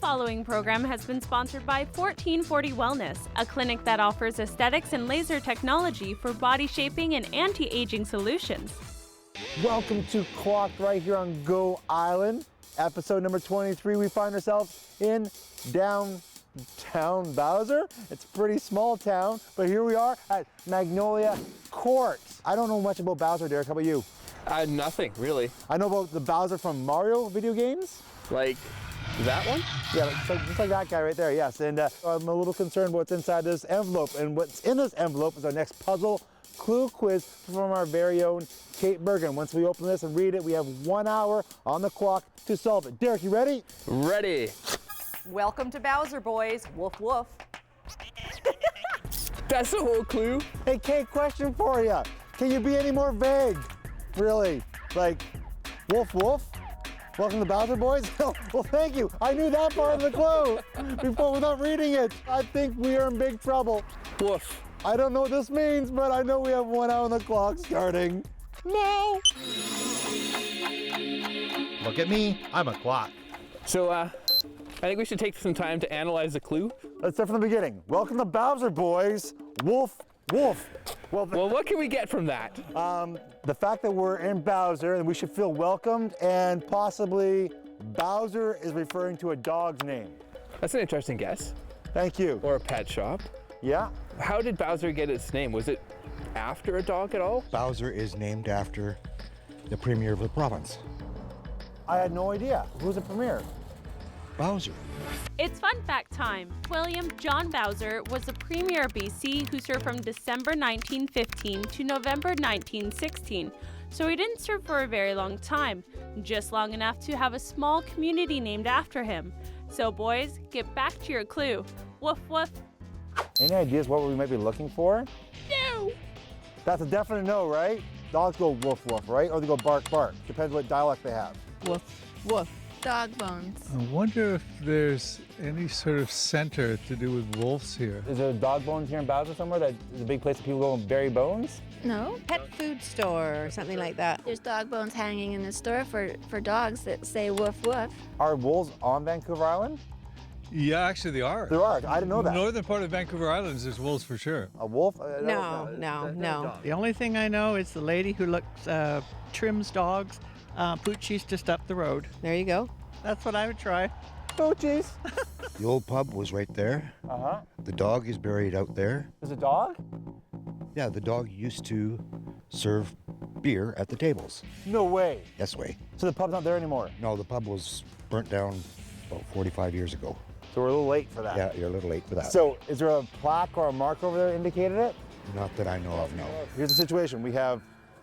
following program has been sponsored by 1440 Wellness, a clinic that offers aesthetics and laser technology for body shaping and anti-aging solutions. Welcome to Clocked right here on Go Island. Episode number 23. We find ourselves in downtown Bowser. It's a pretty small town, but here we are at Magnolia Court. I don't know much about Bowser, Derek. How about you? Nothing, really. I know about the Bowser from Mario video games. Like that one? Yeah, just like that guy right there, yes. And I'm a little concerned about what's inside this envelope. And what's in this envelope is our next puzzle clue quiz from our very own Kait Bergen. Once we open this and read it, we have 1 hour on the clock to solve it. Derek, you ready? Ready. Welcome to Bowser, boys. Woof, woof. That's the whole clue? Hey, Kait, question for you. Can you be any more vague? Really? Like, woof, woof? Welcome to Bowser, boys? Well, thank you. I knew that part of the clue before without reading it. I think we are in big trouble. Woof. I don't know what this means, but I know we have 1 hour on the clock starting now. Look at me, I'm a clock. So, I think we should take some time to analyze the clue. Let's start from the beginning. Welcome to Bowser, boys. Woof, woof. Well, what can we get from that? The fact that we're in Bowser and we should feel welcomed, and possibly Bowser is referring to a dog's name. That's an interesting guess. Thank you. Or a pet shop. Yeah. How did Bowser get its name? Was it after a dog at all? Bowser is named after the premier of the province. I had no idea. Who's the premier? Bowser. It's fun fact time. William John Bowser was the premier of BC who served from December 1915 to November 1916. So he didn't serve for a very long time, just long enough to have a small community named after him. So boys, get back to your clue. Woof woof. Any ideas what we might be looking for? No. That's a definite no, right? Dogs go woof woof, right? Or they go bark bark. Depends what dialect they have. Woof, woof. Dog bones. I wonder if there's any sort of center to do with wolves here. Is there a dog bones here in Bowser somewhere that is a big place that people go and bury bones? No. Pet food store or something like that. There's dog bones hanging in the store for dogs that say woof woof. Are wolves on Vancouver Island? Yeah, actually they are. There are. I didn't know that. The northern part of Vancouver Islands, there's wolves for sure. A wolf? No. The only thing I know is the lady who trims dogs, Poochies just up the road. There you go. That's what I would try. Poochies. The old pub was right there. Uh-huh. The dog is buried out there. There's a dog? Yeah, the dog used to serve beer at the tables. No way. Yes way. So the pub's not there anymore? No, the pub was burnt down about 45 years ago. So we're a little late for that. Yeah, you're a little late for that. So is there a plaque or a mark over there that indicated it? Not that I know of, no. Here's the situation. We have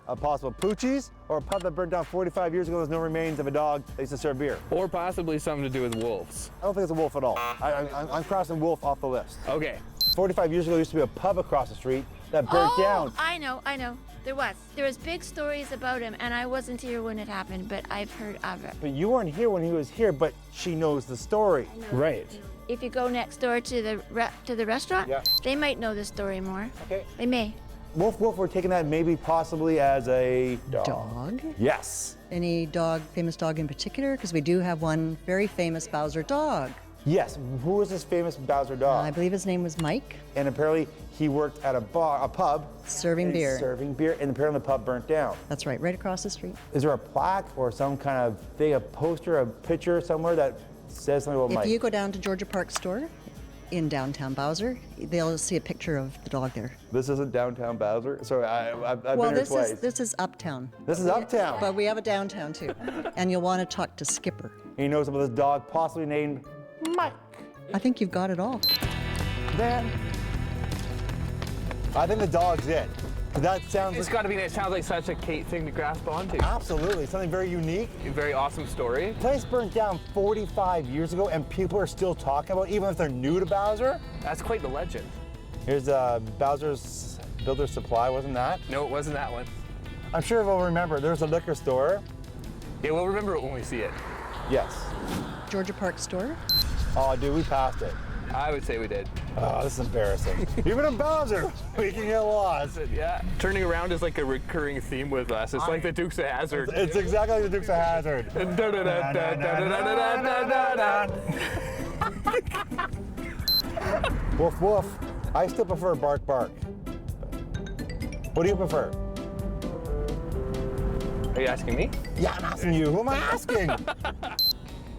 a possible Poochies or a pub that burned down 45 years ago. There's no remains of a dog that used to serve beer. Or possibly something to do with wolves. I don't think it's a wolf at all. I'm crossing wolf off the list. Okay. 45 years ago, there used to be a pub across the street that burnt down. I know. There was big stories about him, and I wasn't here when it happened, but I've heard of it. But you weren't here when he was here, but she knows the story. Right. If you go next door to the restaurant, Yeah. they might know the story more. Okay. They may. Wolf, we're taking that maybe possibly as a dog. Dog? Yes. Any dog, famous dog in particular? Because we do have one very famous Bowser dog. Yes. Who is this famous Bowser dog? I believe his name was Mike. And apparently he worked at a pub. Serving beer. Serving beer, and apparently the pub burnt down. That's right across the street. Is there a plaque or some kind of thing, a poster, a picture somewhere that says something about Mike? If you go down to Georgia Park store in downtown Bowser, they'll see a picture of the dog there. This isn't downtown Bowser? Sorry, I've been here twice. This is uptown. This is uptown. But we have a downtown too. And you'll want to talk to Skipper. He knows about this dog possibly named Mike. I think you've got it all. Then, I think the dog's it. That sounds It's got to be, it sounds like such a Kait thing to grasp onto. Absolutely, something very unique. A very awesome story. The place burnt down 45 years ago and people are still talking about it, even if they're new to Bowser. That's quite the legend. Here's Bowser's Builder's Supply, wasn't that? No, it wasn't that one. I'm sure we'll remember. There's a liquor store. Yeah, we'll remember it when we see it. Yes. Georgia Park store? Oh, dude, we passed it. I would say we did. Oh, this is embarrassing. Even in Bowser, we can get lost. Yeah, turning around is like a recurring theme with us. It's like the Dukes of Hazzard. It's exactly like the Dukes of Hazzard. Woof, woof. I still prefer bark, bark. What do you prefer? Are you asking me? Yeah, I'm asking you. Who am I asking?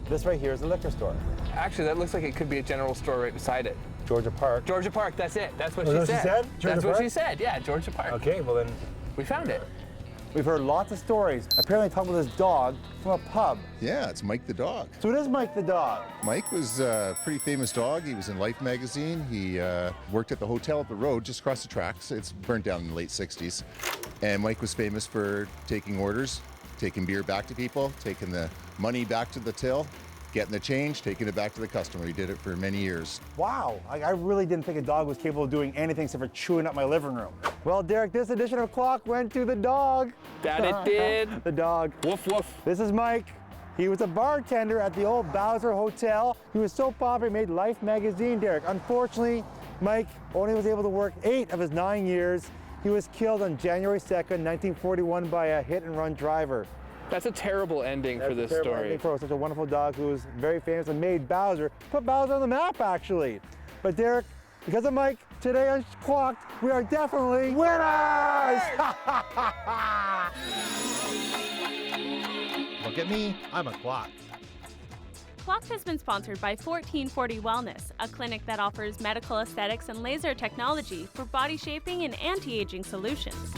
This right here is a liquor store. Actually, that looks like it could be a general store right beside it. Georgia Park. Georgia Park, that's it. That's what Oh, she that's what said. she said? Georgia That's what Park? she said. Yeah, Georgia Park. Okay, well then, We found it. we've heard lots of stories. Apparently talking about this dog from a pub. Yeah, it's Mike the dog. So it is Mike the dog. Mike was a pretty famous dog. He was in Life magazine. He worked at the hotel up the road just across the tracks. It's burnt down in the late 60s. And Mike was famous for taking orders, taking beer back to people, taking the money back to the till, getting the change, taking it back to the customer. He did it for many years. Wow, I really didn't think a dog was capable of doing anything except for chewing up my living room. Well, Derek, this edition of Clock went to the dog. That it did. The dog. Woof, woof. This is Mike. He was a bartender at the old Bowser Hotel. He was so popular, he made Life magazine, Derek. Unfortunately, Mike only was able to work 8 of his 9 years. He was killed on January 2nd, 1941 by a hit-and-run driver. That's a terrible ending for this story. For such a wonderful dog who was very famous and made Bowser, put Bowser on the map, actually. But Derek, because of Mike, today on Clocked, we are definitely winners! Look at me, I'm a Clocked. Clocked has been sponsored by 1440 Wellness, a clinic that offers medical aesthetics and laser technology for body shaping and anti-aging solutions.